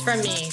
from me.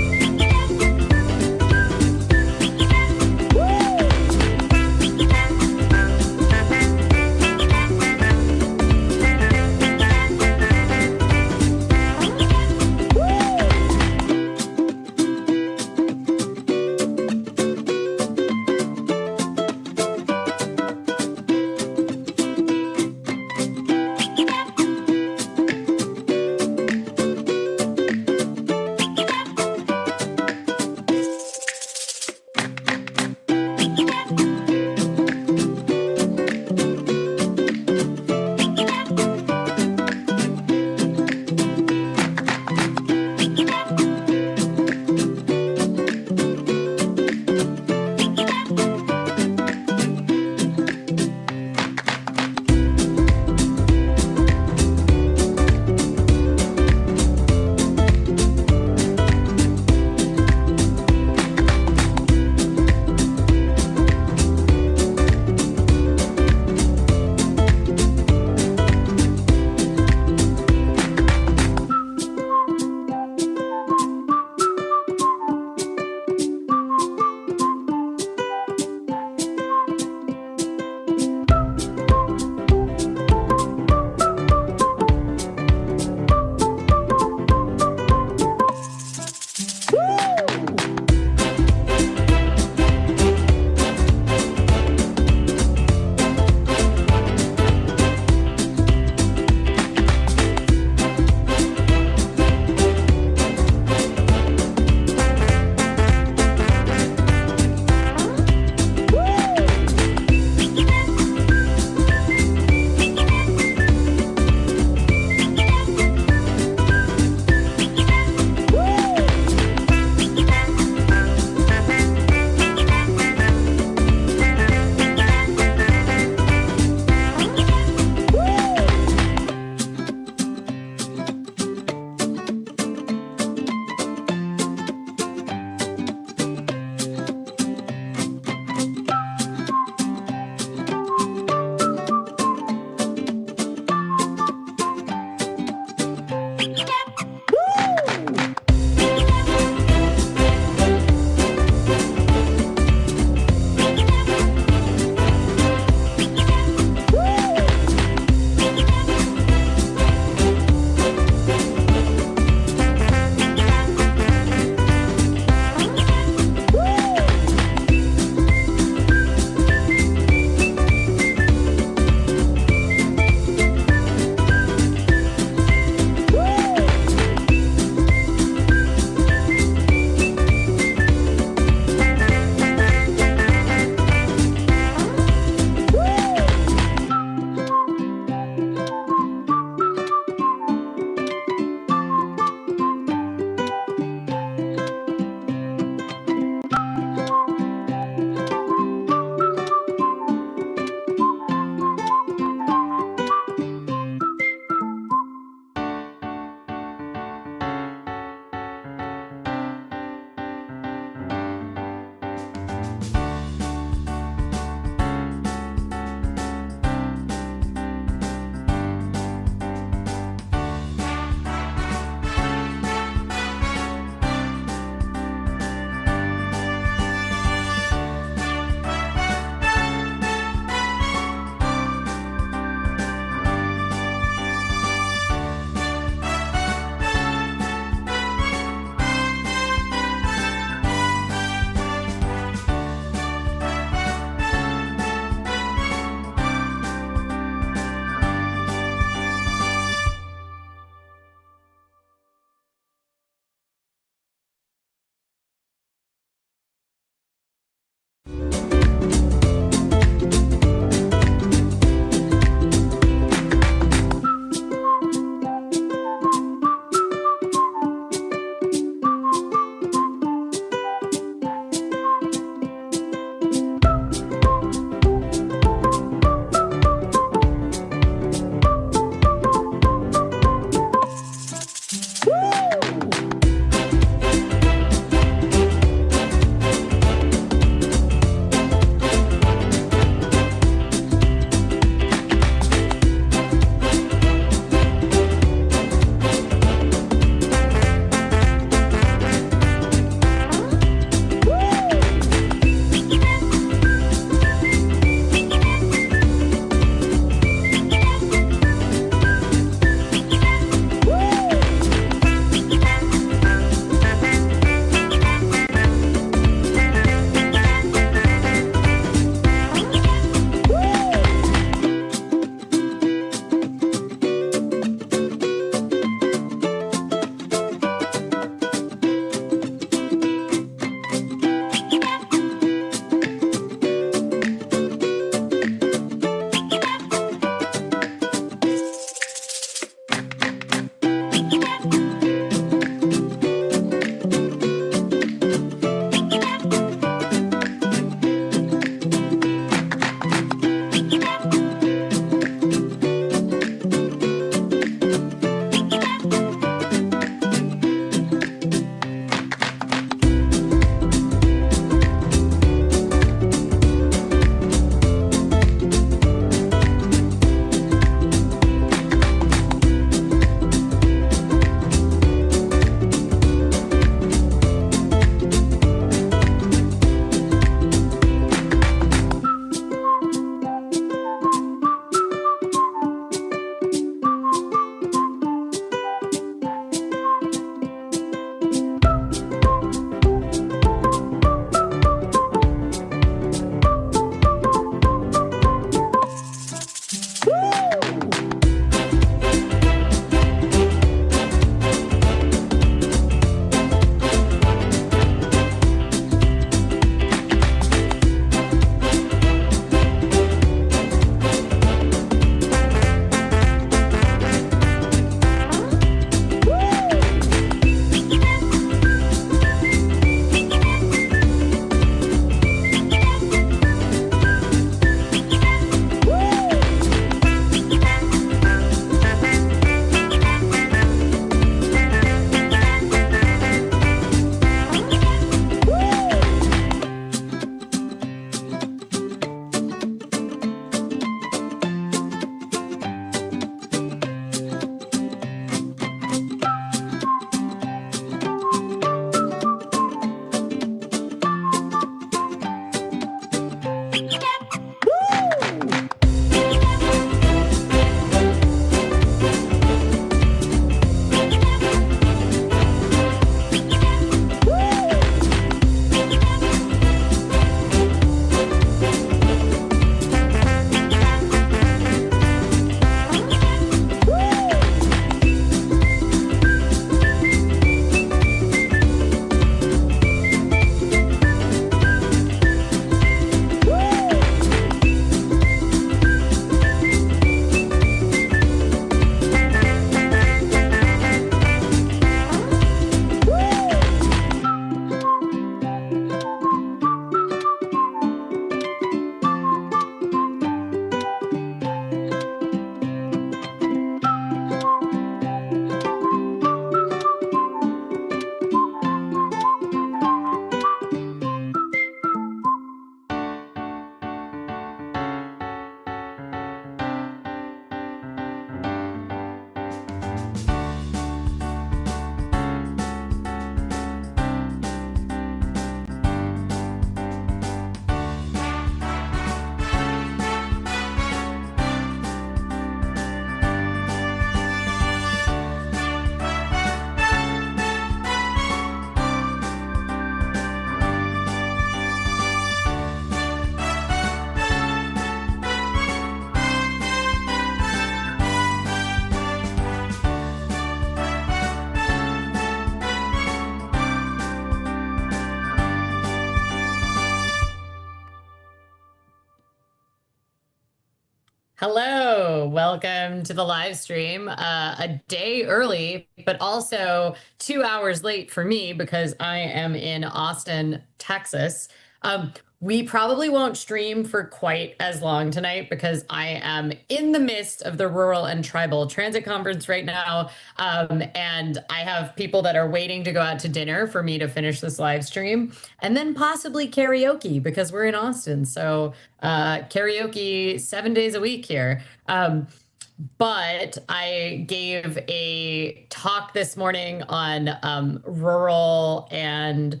Hello, welcome to the live stream. A day early, but also 2 hours late for me because I am in Austin, Texas. Um, we probably won't stream for quite as long tonight because I am in the midst of the Rural and Tribal Transit Conference right now. And I have people that are waiting to go out to dinner for me to finish this live stream and then possibly karaoke because we're in Austin. So karaoke 7 days a week here. But I gave a talk this morning on rural and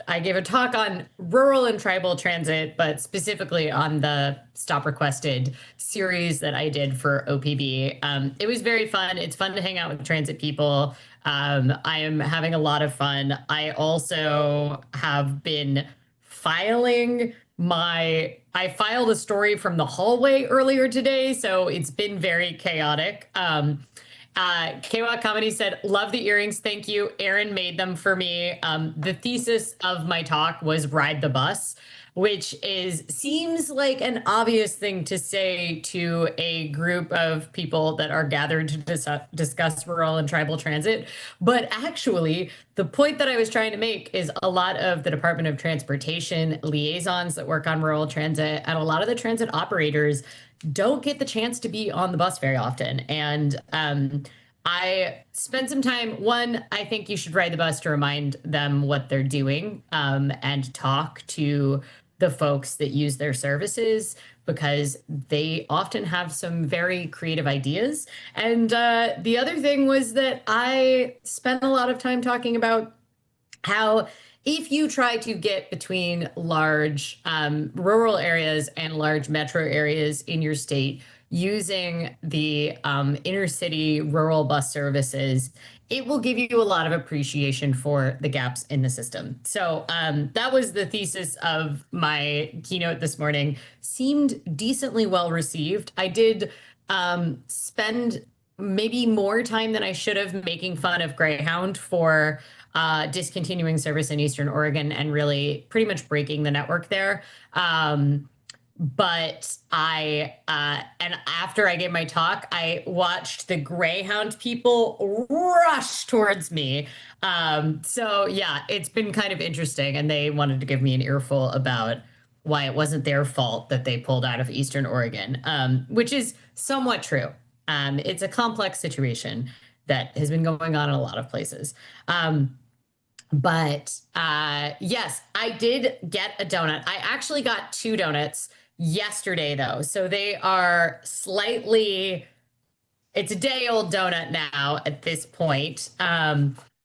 I gave a talk on rural and tribal transit, but specifically on the Stop Requested series that I did for OPB. It was very fun. It's fun to hang out with transit people. I am having a lot of fun. I also have been filing I filed a story from the hallway earlier today, so it's been very chaotic. KWAT Comedy said, love the earrings. Thank you. Aaron made them for me. The thesis of my talk was ride the bus, which seems like an obvious thing to say to a group of people that are gathered to discuss rural and tribal transit. But actually, the point that I was trying to make is a lot of the Department of Transportation liaisons that work on rural transit and a lot of the transit operators don't get the chance to be on the bus very often. And I spent some time. One, I think you should ride the bus to remind them what they're doing and talk to the folks that use their services because they often have some very creative ideas. And the other thing was that I spent a lot of time talking about how if you try to get between large rural areas and large metro areas in your state using the inner city rural bus services, it will give you a lot of appreciation for the gaps in the system. So that was the thesis of my keynote this morning. Seemed decently well received. I did spend maybe more time than I should have making fun of Greyhound for discontinuing service in Eastern Oregon and really pretty much breaking the network there. But and after I gave my talk, I watched the Greyhound people rush towards me. So yeah, it's been kind of interesting. And they wanted to give me an earful about why it wasn't their fault that they pulled out of Eastern Oregon, which is somewhat true. It's a complex situation that has been going on in a lot of places. But yes, I did get a donut. I actually got two donuts yesterday, though. So they are it's a day old donut now at this point.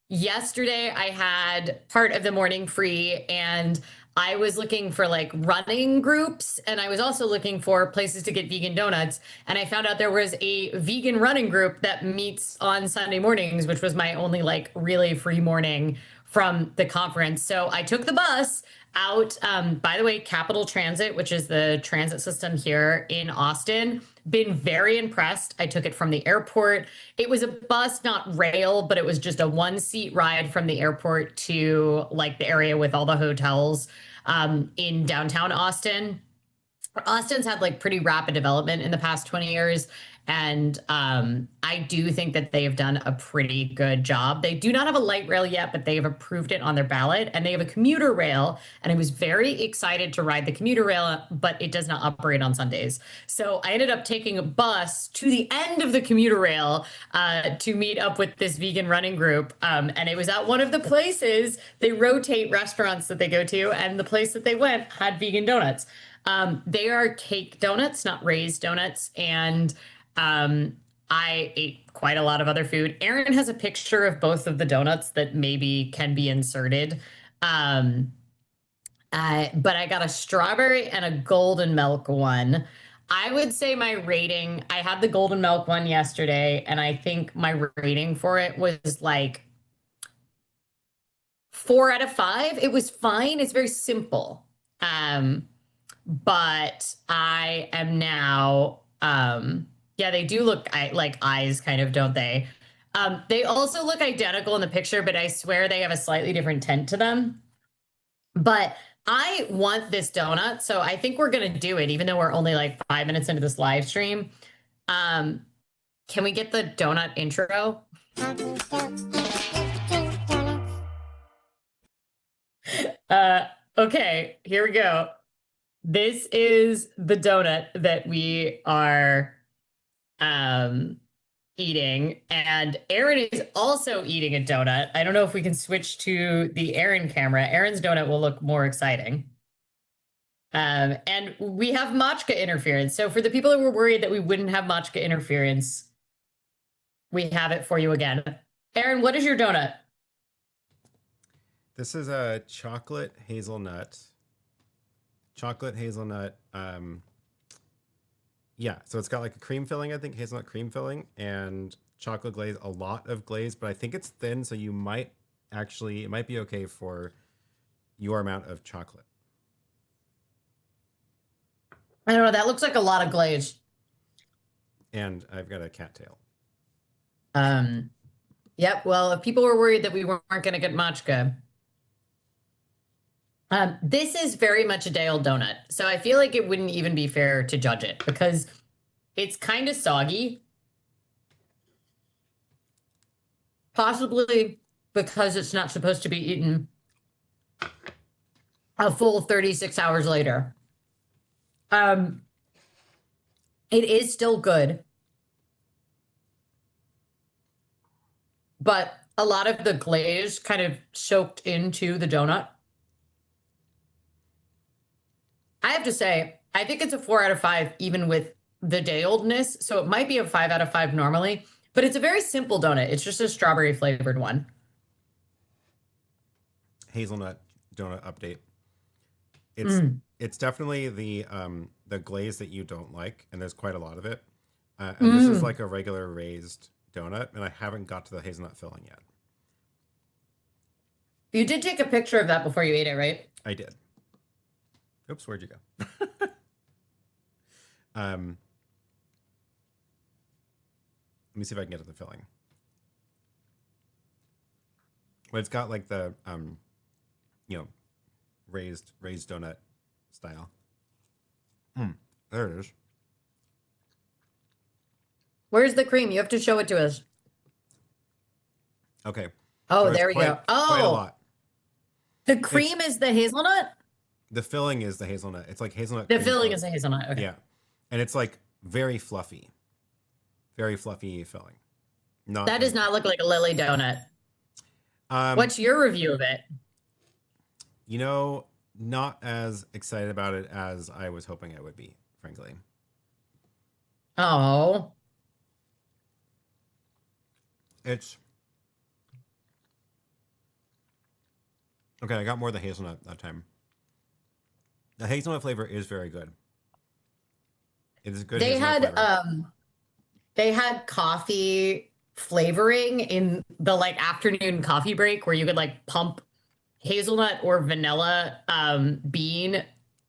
Yesterday, I had part of the morning free and I was looking for like running groups and I was also looking for places to get vegan donuts. And I found out there was a vegan running group that meets on Sunday mornings, which was my only like really free morning from the conference. So I took the bus out. By the way, Capital Transit, which is the transit system here in Austin, been very impressed. I took it from the airport. It was a bus, not rail, but it was just a one-seat ride from the airport to like the area with all the hotels in downtown Austin. Austin's had like pretty rapid development in the past 20 years. And I do think that they have done a pretty good job. They do not have a light rail yet, but they have approved it on their ballot. And they have a commuter rail. And I was very excited to ride the commuter rail, but it does not operate on Sundays. So I ended up taking a bus to the end of the commuter rail to meet up with this vegan running group. And it was at one of the places, they rotate restaurants that they go to. And the place that they went had vegan donuts. They are cake donuts, not raised donuts. And I ate quite a lot of other food. Aaron has a picture of both of the donuts that maybe can be inserted. But I got a strawberry and a golden milk one. I would say my rating, I had the golden milk one yesterday, and I think my rating for it was like 4 out of 5. It was fine. It's very simple. But I am now, yeah, they do look like eyes kind of, don't they? They also look identical in the picture, but I swear they have a slightly different tint to them. But I want this donut, so I think we're gonna do it, even though we're only like 5 minutes into this live stream. Um, can we get the donut intro? Uh, okay, here we go. This is the donut that we are um eating, and Aaron is also eating a donut. I don't know if we can switch to the Aaron camera. Aaron's donut will look more exciting. And we have matcha interference. So for the people who were worried that we wouldn't have matcha interference, we have it for you again. Aaron, what is your donut? This is a chocolate hazelnut. Chocolate hazelnut. Yeah, so it's got like a cream filling, I think, hazelnut cream filling, and chocolate glaze, a lot of glaze, but I think it's thin, so you might actually, it might be okay for your amount of chocolate. I don't know. That looks like a lot of glaze. And I've got a cattail. Um, yep. Well, if people were worried that we weren't going to get matcha, this is very much a day old donut. So I feel like it wouldn't even be fair to judge it because it's kind of soggy. Possibly because it's not supposed to be eaten a full 36 hours later. Um, it is still good, but a lot of the glaze kind of soaked into the donut. I have to say, I think it's a 4 out of 5, even with the day oldness. So it might be a 5 out of 5 normally, but it's a very simple donut. It's just a strawberry flavored one. Hazelnut donut update. Mm. It's definitely the glaze that you don't like, and there's quite a lot of it. And this is like a regular raised donut, and I haven't got to the hazelnut filling yet. You did take a picture of that before you ate it, right? I did. Oops, where'd you go? Let me see if I can get to the filling. But it's got like the you know, raised donut style. There it is. Where's the cream? You have to show it to us. Okay. Oh, So there we go. Quite a Oh, lot. the cream is the hazelnut? The filling is the hazelnut. It's like hazelnut. The filling is the hazelnut. Okay. Yeah. And it's like very fluffy. Very fluffy filling. Not That does not look like a Lily donut. um What's your review of it? you know, not as excited about it as I was hoping I would be, frankly. Oh, It's okay, I got more of the hazelnut that time. The hazelnut flavor is very good. It is good they hazelnut had flavor. they had coffee flavoring in the like afternoon coffee break where you could like pump hazelnut or vanilla bean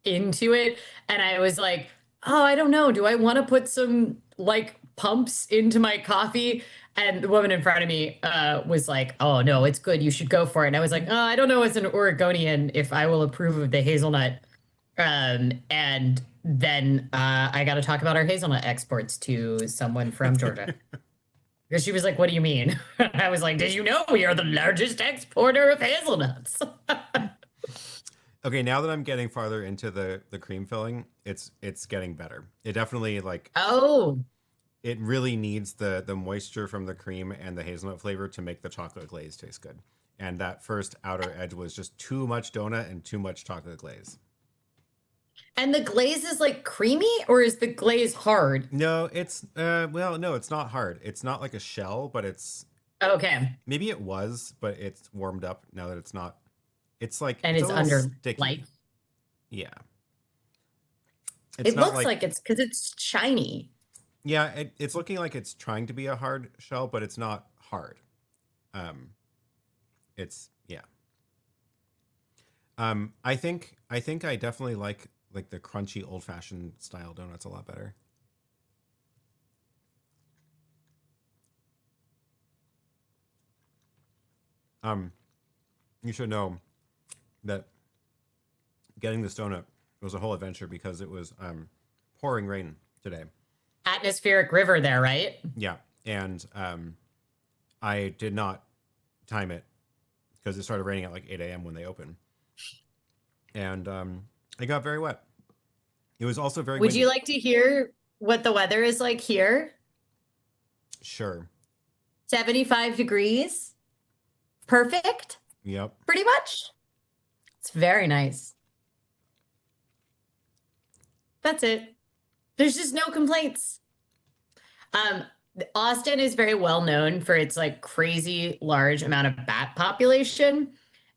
into it, and I was like, oh, I don't know, do I want to put some like pumps into my coffee? And the woman in front of me was like, oh no, it's good, you should go for it. And I was like, oh, I don't know as an Oregonian if I will approve of the hazelnut. And then I got to talk about our hazelnut exports to someone from Georgia. Because she was like, what do you mean? I was like, did you know we are the largest exporter of hazelnuts? Okay, now that I'm getting farther into the cream filling, it's getting better. It definitely like Oh, it really needs the moisture from the cream and the hazelnut flavor to make the chocolate glaze taste good. And that first outer edge was just too much donut and too much chocolate glaze. and the glaze is like creamy, or is the glaze hard? No, it's well, no, it's not hard. It's not like a shell, but it's Okay. maybe it was, but it's warmed up now that it's not. It's like And it's a it's little under sticky. light. Yeah. It's It not looks like like it's because it's shiny. yeah, it's looking like it's trying to be a hard shell, but it's not hard. Um it's yeah. I think I definitely like the crunchy old fashioned style donuts a lot better. Um you should know that getting this donut was a whole adventure because it was pouring rain today. Atmospheric river there, right? Yeah, and I did not time it because it started raining at like 8 a.m. when they opened, and it got very wet. It was also very Would you windy. like to hear what the weather is like here? Sure. 75 degrees. Perfect, Yep. pretty much. It's very nice. That's it. There's just no complaints. Um, Austin is very well known for its like crazy large amount of bat population.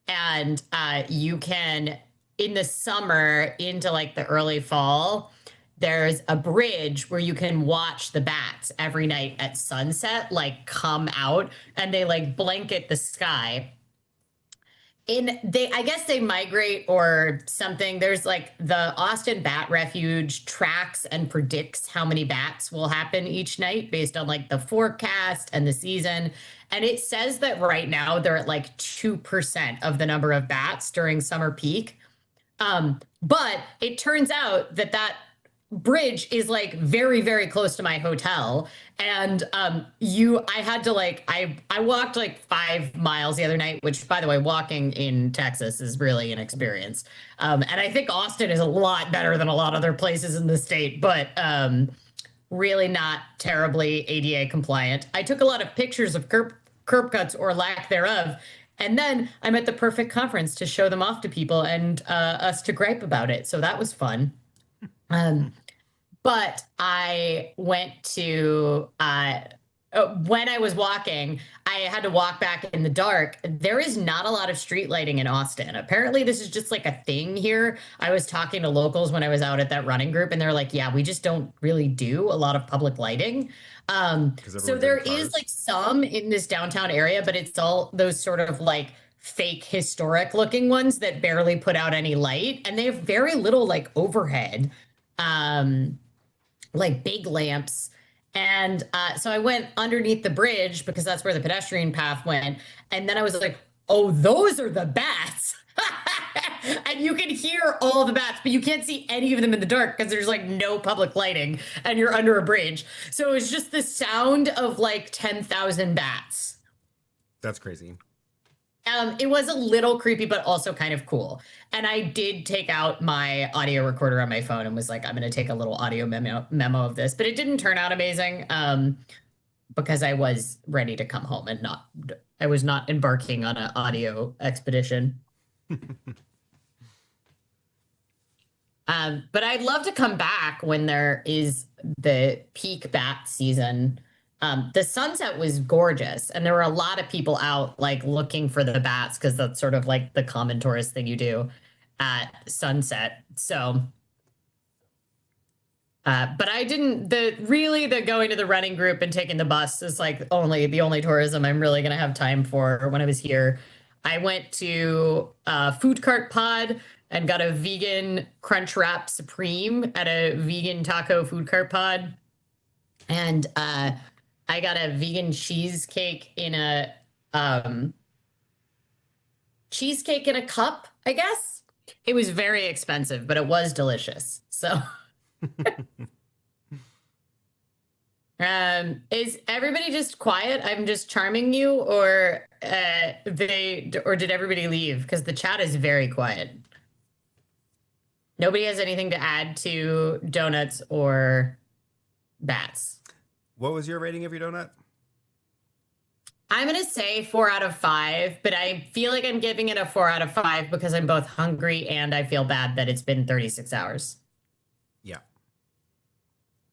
And you can, in the summer into like the early fall, there's a bridge where you can watch the bats every night at sunset, like come out and they like blanket the sky. I guess they migrate or something. There's like the Austin Bat Refuge tracks and predicts how many bats will happen each night based on like the forecast and the season. And it says that right now they're at like 2% of the number of bats during summer peak. But it turns out that that bridge is like very, very close to my hotel. And I had to like I walked like 5 miles the other night, which by the way, walking in Texas is really an experience. And I think Austin is a lot better than a lot of other places in the state, but really not terribly ADA compliant. I took a lot of pictures of curb cuts or lack thereof. And then I'm at the perfect conference to show them off to people and us to gripe about it. So that was fun. Um, but I went to when I was walking, I had to walk back in the dark. There is not a lot of street lighting in Austin. Apparently, this is just like a thing here. I was talking to locals when I was out at that running group, and they're like, "Yeah, we just don't really do a lot of public lighting." Because So everyone's in there is cars. like some in this downtown area, but it's all those sort of like fake historic looking ones that barely put out any light, and they have very little like overhead. Um, like big lamps. And so I went underneath the bridge because that's where the pedestrian path went. And then I was like, oh, those are the bats. And you can hear all the bats, but you can't see any of them in the dark because there's like no public lighting and you're under a bridge. So it was just the sound of like 10,000 bats. That's crazy. It was a little creepy, but also kind of cool. And I did take out my audio recorder on my phone and was like, I'm going to take a little audio memo of this, but it didn't turn out amazing because I was ready to come home and I was not embarking on an audio expedition. But I'd love to come back when there is the peak bat season. The sunset was gorgeous, and there were a lot of people out like looking for the bats because that's sort of like the common tourist thing you do at sunset. So, but I didn't. The going to the running group and taking the bus is like the only tourism I'm really gonna have time for when I was here. I went to Food Cart Pod and got a vegan crunch wrap supreme at a vegan taco food cart pod, and I got a vegan um, cheesecake in a cup, I guess. It was very expensive, but it was delicious. So, is everybody just quiet? I'm just charming you, or did everybody leave? Because the chat is very quiet. Nobody has anything to add to donuts or bats. What was your rating of your donut? I'm going to say 4 out of 5, but I feel like I'm giving it a 4 out of 5 because I'm both hungry and I feel bad that it's been 36 hours. Yeah.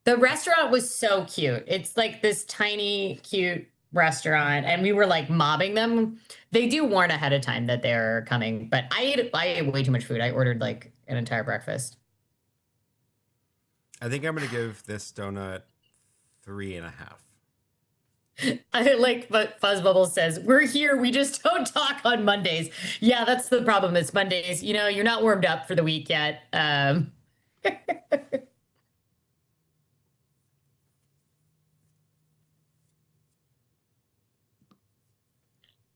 The restaurant was so cute. It's like this tiny, cute restaurant, and we were like mobbing them. They do warn ahead of time that they're coming, but I ate way too much food. I ordered like an entire breakfast. I think I'm going to give this donut 3.5. I like what Fuzzbubble says. We're here. We just don't talk on Mondays. Yeah, that's the problem. It's Mondays. You know, you're not warmed up for the week yet.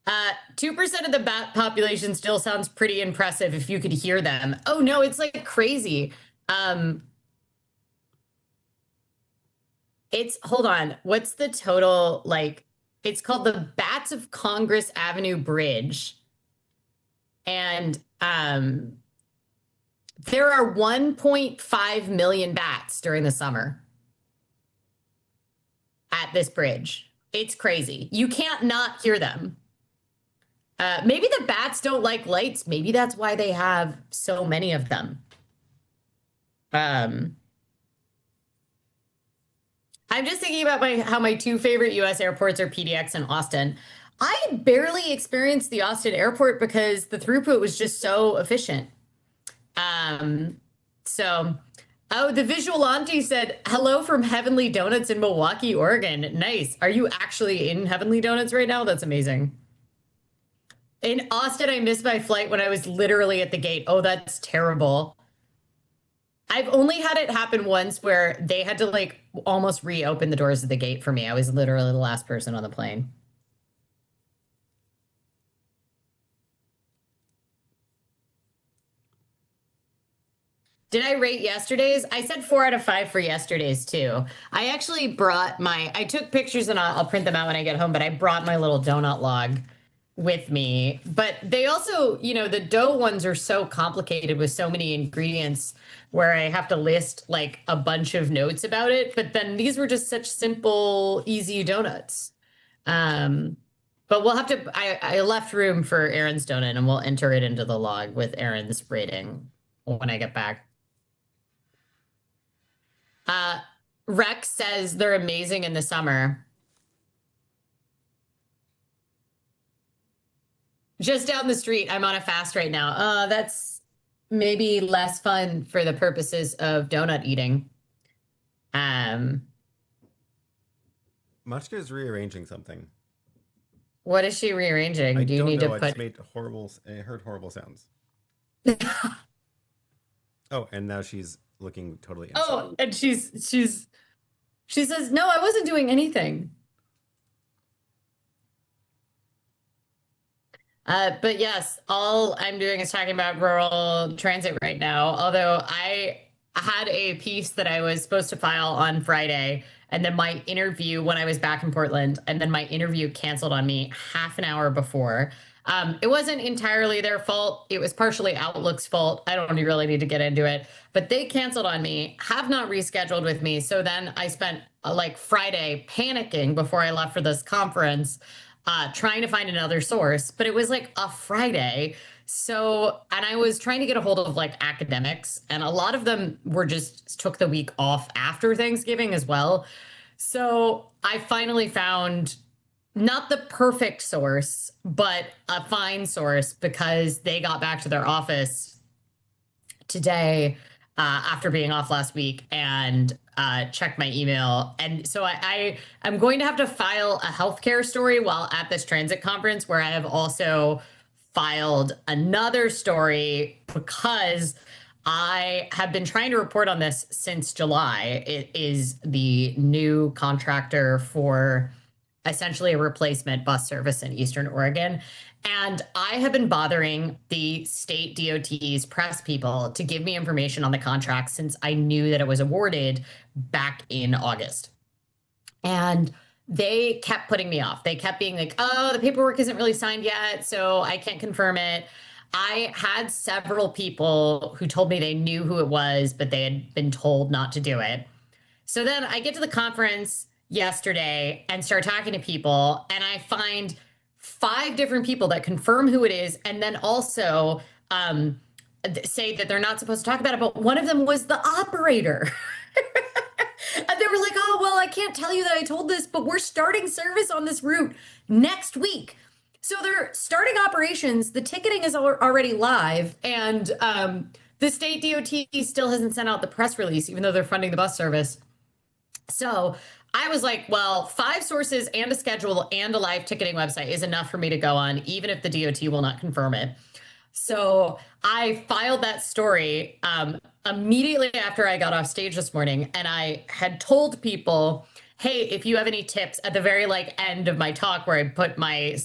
2% of the bat population still sounds pretty impressive if you could hear them. Oh no, it's like crazy. Um, it's hold on. What's the total like? It's called the Bats of Congress Avenue Bridge. And there are 1.5 million bats during the summer at this bridge. It's crazy. You can't not hear them. Maybe the bats don't like lights. Maybe that's why they have so many of them. Um, I'm just thinking about how my two favorite US airports are PDX and Austin. I barely experienced the Austin airport because the throughput was just so efficient. Um, so, oh, the visual auntie said, hello from Heavenly Donuts in Milwaukee, Oregon. Nice. Are you actually in Heavenly Donuts right now? That's amazing. In Austin, I missed my flight when I was literally at the gate. Oh, that's terrible. I've only had it happen once where they had to like almost reopen the doors of the gate for me. I was literally the last person on the plane. Did I rate yesterday's? I said 4 out of 5 for yesterday's too. I actually brought I took pictures and I'll print them out when I get home, but I brought my little donut log with me. But they also, the dough ones are so complicated with so many ingredients where I have to list like a bunch of notes about it. But then these were just such simple, easy donuts. Um, but we'll have to, I left room for Aaron's donut and we'll enter it into the log with Aaron's rating when I get back. Uh, Rex says they're amazing in the summer. Just down the street, I'm on a fast right now. That's maybe less fun for the purposes of donut eating. Machka is rearranging something. What is she rearranging? I Do you don't need know. to I put? just made horrible. I heard horrible sounds. Oh, and now she's looking totally insane. Oh, and she says, no, I wasn't doing anything. But yes, all I'm doing is talking about rural transit right now. Although I had a piece that I was supposed to file on Friday, and then my interview when I was back in Portland, and then my interview canceled on me half an hour before. It wasn't entirely their fault. It was partially Outlook's fault. I don't really need to get into it, but they canceled on me, have not rescheduled with me. So then I spent like Friday panicking before I left for this conference, trying to find another source, but it was like a Friday. So, and I was trying to get a hold of like academics, and a lot of them were just took the week off after Thanksgiving as well. So I finally found not the perfect source, but a fine source because they got back to their office today after being off last week and checked my email. And so I am going to have to file a healthcare story while at this transit conference, where I have also filed another story because I have been trying to report on this since July. It is the new contractor for essentially a replacement bus service in Eastern Oregon. And I have been bothering the state DOT's press people to give me information on the contract since I knew that it was awarded back in August. And they kept putting me off. They kept being like, oh, the paperwork isn't really signed yet, so I can't confirm it. I had several people who told me they knew who it was, but they had been told not to do it. So then I get to the conference yesterday and start talking to people, and I find 5 different people that confirm who it is, and then also say that they're not supposed to talk about it. But one of them was the operator. And they were like, oh, well, I can't tell you that I told this, but we're starting service on this route next week. So they're starting operations. The ticketing is already live, and the state DOT still hasn't sent out the press release, even though they're funding the bus service. So I was like, well, 5 sources and a schedule and a live ticketing website is enough for me to go on, even if the DOT will not confirm it. So I filed that story immediately after I got off stage this morning, and I had told people hey, if you have any tips at the very like end of my talk where I put my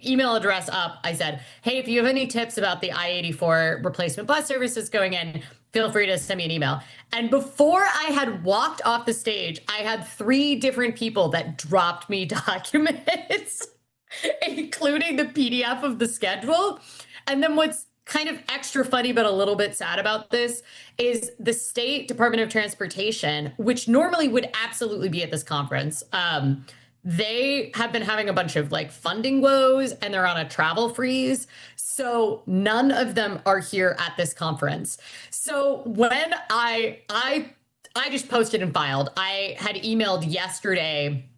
email address up, I said, hey, if you have any tips about the I-84 replacement bus services going in, feel free to send me an email. And before I had walked off the stage, I had three different people that dropped me documents, including the PDF of the schedule. And then what's kind of extra funny, but a little bit sad about this is the State Department of Transportation, which normally would absolutely be at this conference. They have been having a bunch of like funding woes and they're on a travel freeze. So none of them are here at this conference. So when I just posted and filed, I had emailed yesterday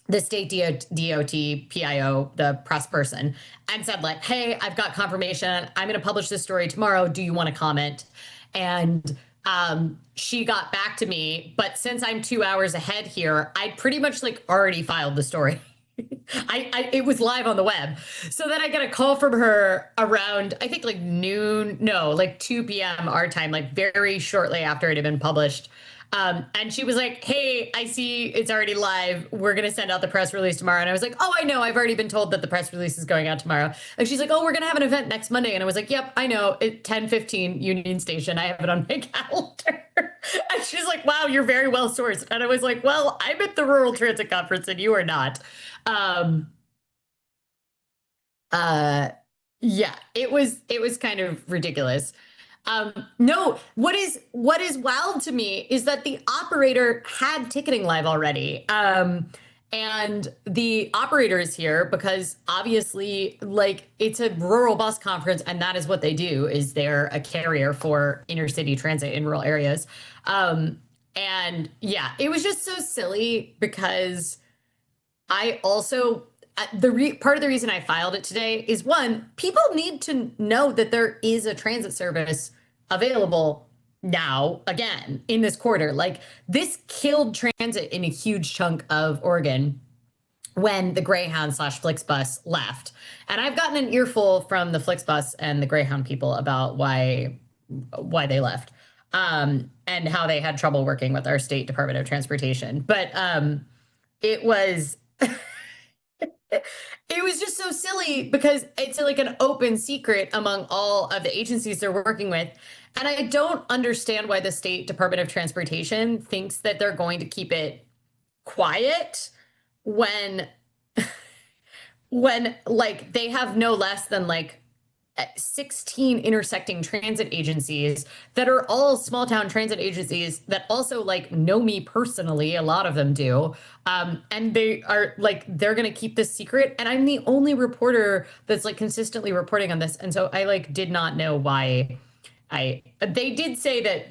the state DOT PIO, the press person, and said like, hey, I've got confirmation. I'm going to publish this story tomorrow. Do you want to comment? And she got back to me, but since I'm 2 hours ahead here, I pretty much like already filed the story. It was live on the web. So then I get a call from her around, I think like noon, no, like 2 p.m. our time, like very shortly after it had been published. And she was like, hey, I see it's already live. We're going to send out the press release tomorrow. And I was like, oh, I know. I've already been told that the press release is going out tomorrow. And she's like, oh, we're going to have an event next Monday. And I was like, yep, I know. At 10:15 Union Station. I have it on my calendar. And she's like, wow, you're very well sourced. And I was like, well, I'm at the Rural Transit Conference and you are not. Um, uh, yeah, it was kind of ridiculous. No, what is wild to me is that the operator had ticketing live already. And the operator is here because obviously, like, it's a rural bus conference, and that is what they do, is they're a carrier for intercity transit in rural areas. And yeah, it was just so silly because I also part of the reason I filed it today is one, people need to know that there is a transit service available now again in this quarter. Like this killed transit in a huge chunk of Oregon when the Greyhound slash Flixbus left. And I've gotten an earful from the Flixbus and the Greyhound people about why they left. And how they had trouble working with our state Department of Transportation. But it was it was just so silly because it's like an open secret among all of the agencies they're working with. And I don't understand why the State Department of Transportation thinks that they're going to keep it quiet when when like they have no less than like 16 intersecting transit agencies that are all small town transit agencies that also like know me personally. A lot of them do. And they are like, they're going to keep this secret. And I'm the only reporter that's like consistently reporting on this. And so I like did not know why they did say that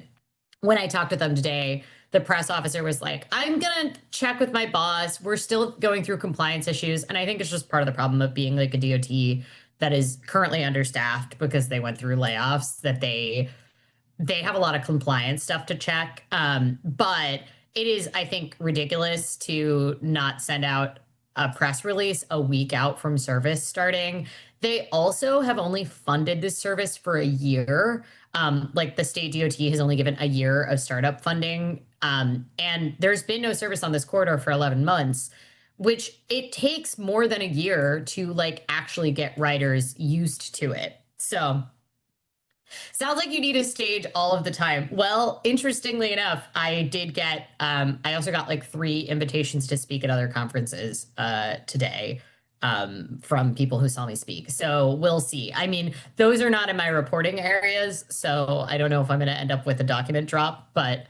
when I talked with them today, the press officer was like, I'm going to check with my boss. We're still going through compliance issues. And I think it's just part of the problem of being like a DOT that is currently understaffed because they went through layoffs, that they have a lot of compliance stuff to check. But it is, I think, ridiculous to not send out a press release a week out from service starting. They also have only funded this service for a year. Like the state DOT has only given a year of startup funding. And there's been no service on this corridor for 11 months, which it takes more than a year to like actually get riders used to it. So sounds like you need a stage all of the time. Well, interestingly enough, I also got like 3 invitations to speak at other conferences today from people who saw me speak. So we'll see. I mean, those are not in my reporting areas, so I don't know if I'm going to end up with a document drop, but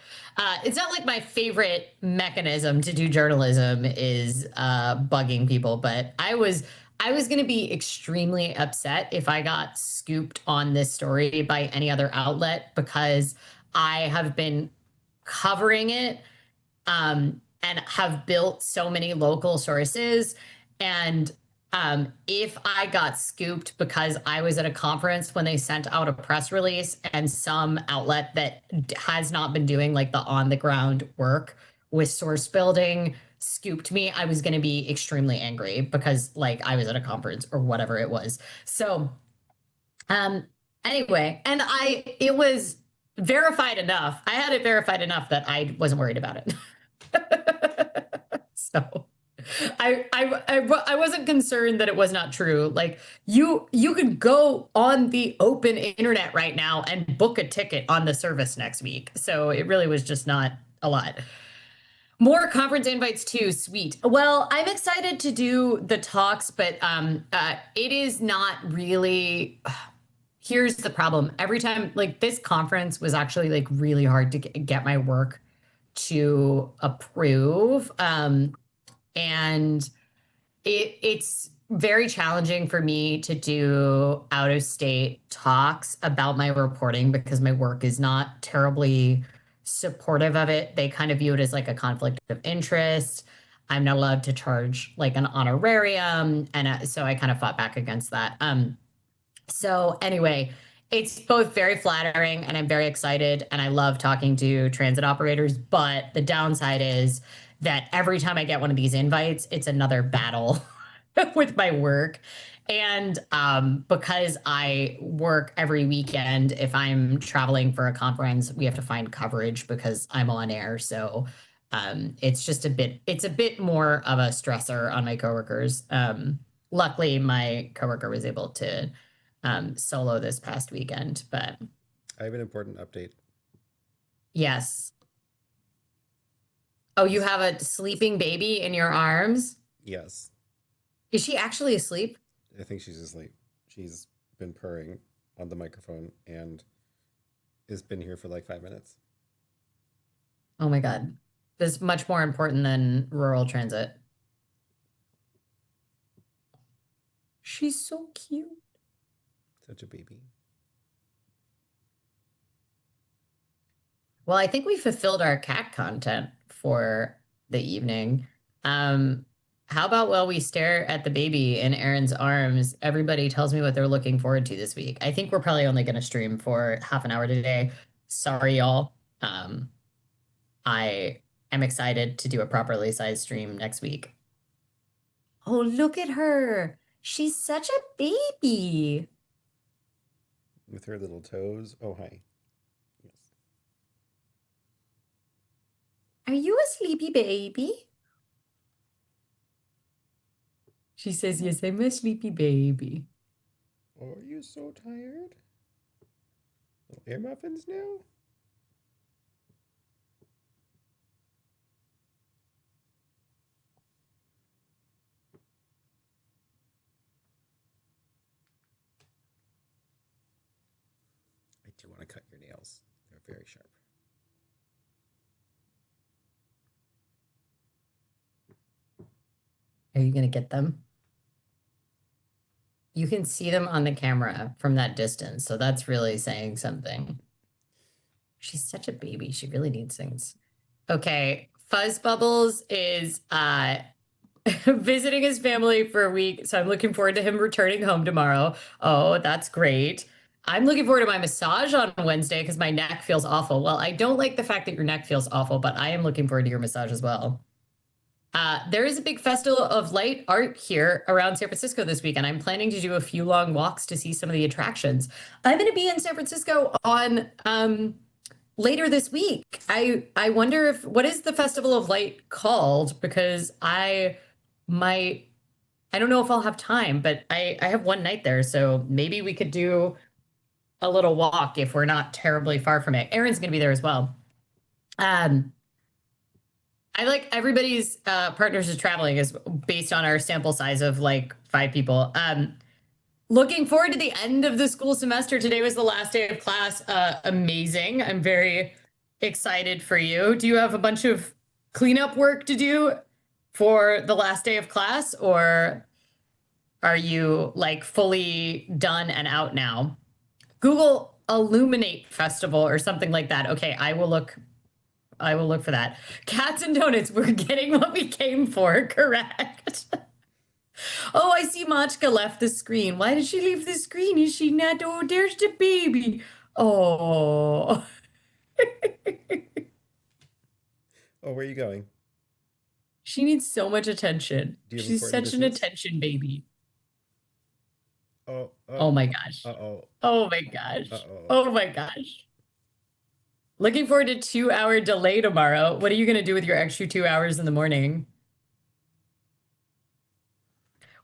it's not like my favorite mechanism to do journalism is bugging people, but I was going to be extremely upset if I got scooped on this story by any other outlet because I have been covering it and have built so many local sources. And if I got scooped because I was at a conference when they sent out a press release and some outlet that has not been doing like the on the ground work with source building scooped me, I was going to be extremely angry because like I was at a conference or whatever it was. So, um, anyway, and it was verified enough. I had it verified enough that I wasn't worried about it. So I wasn't concerned that it was not true. Like you could go on the open internet right now and book a ticket on the service next week. So it really was just not a lot. More conference invites too. Sweet. Well, I'm excited to do the talks, but it is not really. Here's the problem. Every time, like this conference was actually like really hard to get my work to approve. And it's very challenging for me to do out of state talks about my reporting because my work is not terribly supportive of it. They kind of view it as like a conflict of interest. I'm not allowed to charge like an honorarium, and so I kind of fought back against that. So anyway, it's both very flattering and I'm very excited and I love talking to transit operators, but the downside is that every time I get one of these invites, it's another battle with my work. And because I work every weekend, if I'm traveling for a conference, we have to find coverage because I'm on air. So it's a bit more of a stressor on my coworkers. Luckily, my coworker was able to solo this past weekend. But I have an important update. yes. Oh, you have a sleeping baby in your arms? Yes, Is she actually asleep? I think she's asleep. She's been purring on the microphone and has been here for like 5 minutes. Oh my God. This is much more important than rural transit. She's so cute. Such a baby. Well, I think we fulfilled our cat content for the evening. Um, how about while we stare at the baby in Aaron's arms, everybody tells me what they're looking forward to this week. I think we're probably only going to stream for half an hour today. Sorry, y'all. I am excited to do a properly sized stream next week. Oh, look at her. She's such a baby. With her little toes. Oh, hi. Yes. Are you a sleepy baby? She says, yes, I'm a sleepy baby. Oh, are you so tired? Little air muffins now? I do want to cut your nails. They're very sharp. Are you going to get them? You can see them on the camera from that distance. So that's really saying something. She's such a baby. She really needs things. Okay. Fuzz Bubbles is visiting his family for a week. So I'm looking forward to him returning home tomorrow. Oh, that's great. I'm looking forward to my massage on Wednesday because my neck feels awful. Well, I don't like the fact that your neck feels awful, but I am looking forward to your massage as well. There is a big festival of light art here around San Francisco this week, and I'm planning to do a few long walks to see some of the attractions. I'm going to be in San Francisco on later this week. I wonder if what is the Festival of Light called? Because I don't know if I'll have time, but I have one night there, so maybe we could do a little walk if we're not terribly far from it. Aaron's going to be there as well. I like everybody's partners is traveling is based on our sample size of like 5 people. Looking forward to the end of the school semester. Today was the last day of class. Amazing. I'm very excited for you. Do you have a bunch of cleanup work to do for the last day of class, or are you like fully done and out now? Google Illuminate Festival or something like that. Okay, I will look for that. Cats and donuts. We're getting what we came for. Correct. Oh, I see Machka left the screen. Why did she leave the screen? Is she not? Oh, there's the baby. Oh. Oh, where are you going? She needs so much attention. Do you have She's important such an business? attention baby. Oh, Oh my gosh. uh-oh. Oh my gosh. Uh-oh. Oh my gosh. Looking forward to 2 hour delay tomorrow. What are you going to do with your extra 2 hours in the morning?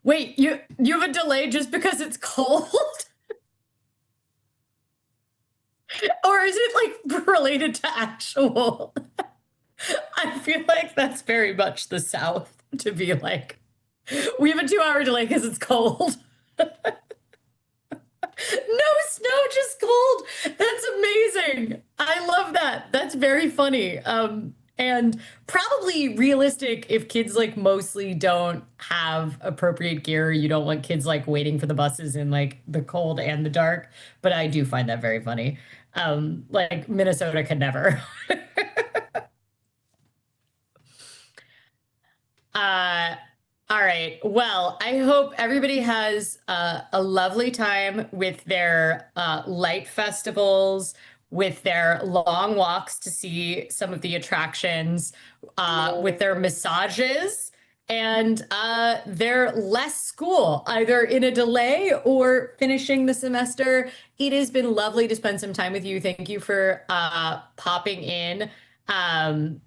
Wait, you have a delay just because it's cold? Or is it like related to actual? I feel like that's very much the South to be like, we have a 2 hour delay because it's cold. No snow, just cold. That's amazing. I love that. That's very funny. And probably realistic if kids like mostly don't have appropriate gear. You don't want kids like waiting for the buses in like the cold and the dark. But I do find that very funny. Like Minnesota could never. Uh, all right. Well, I hope everybody has a lovely time with their light festivals, with their long walks to see some of the attractions, with their massages, and their less school, either in a delay or finishing the semester. It has been lovely to spend some time with you. Thank you for popping um,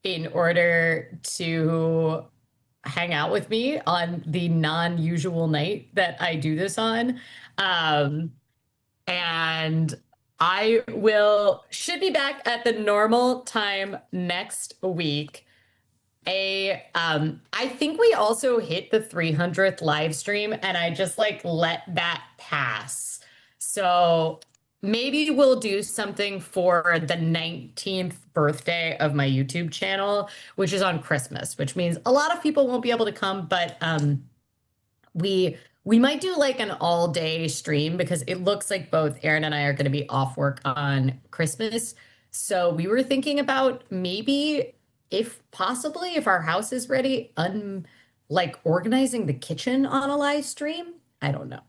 in order to hang out with me on the non-usual night that I do this on. Um, and I should be back at the normal time next week. I think we also hit the 300th live stream and I just like let that pass. So maybe we'll do something for the 19th birthday of my YouTube channel, which is on Christmas, which means a lot of people won't be able to come, but we might do like an all day stream because it looks like both Aaron and I are going to be off work on Christmas. So we were thinking about maybe if possibly if our house is ready, like organizing the kitchen on a live stream. I don't know.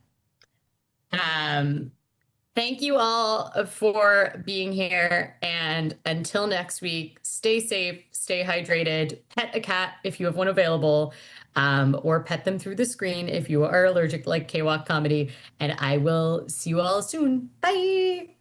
Um, Thank you all for being here. And until next week, stay safe, stay hydrated, pet a cat if you have one available, or pet them through the screen if you are allergic like K-Walk comedy. And I will see you all soon. Bye.